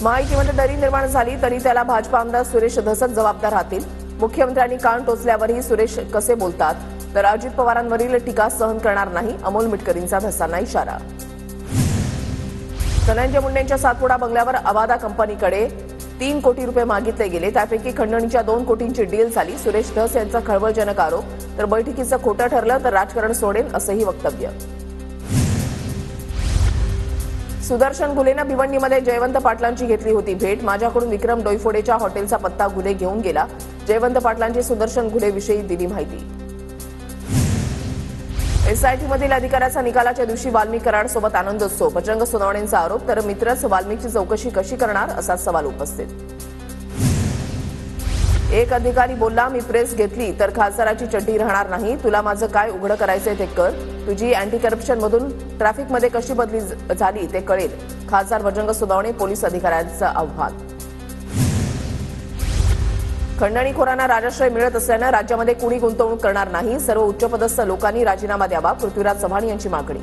महायुतीमध्ये दरी निर्माण झाली तरी त्याला भाजपा आमदार सुरेश धसच जबाबदार राहतील. मुख्यमंत्र्यांनी कान टोचल्यावरही सुरेश कसे बोलतात, तर अजित पवारांवरील टीका सहन करणार नाही, अमोल मिटकरींचा धसांना इशारा. धनंजय मुंडेंच्या सातपुडा बंगल्यावर अवादा कंपनीकडे 3 कोटी रुपये मागितले गेले. त्यापैकी खंडणीच्या 2 कोटींची डील झाली. सुरेश धस यांचा खळबळजनक आरोप. तर बैठकीचं खोटं ठरलं तर राजकारण सोडेल असंही वक्तव्य. सुदर्शन घुलेनं भिवंडीमध्ये जयवंत पाटलांची घेतली होती भेट. माझ्याकडून विक्रम डोईफोडेच्या हॉटेलचा पत्ता घुले घेऊन गेला. जयवंत पाटलांची सुदर्शन घुलेविषयी दिली माहिती. एसआयटीमधील अधिकाऱ्याचा निकालाच्या दिवशी वाल्मिक कराडसोबत आनंदोत्सव. बजरंग सोनवणेंचा आरोप. तर मित्रच वाल्मिकची चौकशी कशी करणार असा सवाल उपस्थित. एक अधिकारी बोलला, मी प्रेस घेतली तर खासदाराची चड्डी राहणार नाही. तुला माझं काय उघडं करायचंय ते कर. तुझी अँटी करप्शनमधून ट्रॅफिकमध्ये कशी बदली झाली ते कळेल. खासदार बजरंग सोनवणे पोलीस अधिकाऱ्यांचं आव्हान. खंडणीखोरांना राजाश्रय मिळत असल्यानं राज्यामध्ये कुणी गुंतवणूक करणार नाही. सर्व उच्चपदस्थ लोकांनी राजीनामा द्यावा. पृथ्वीराज चव्हाण यांची मागणी.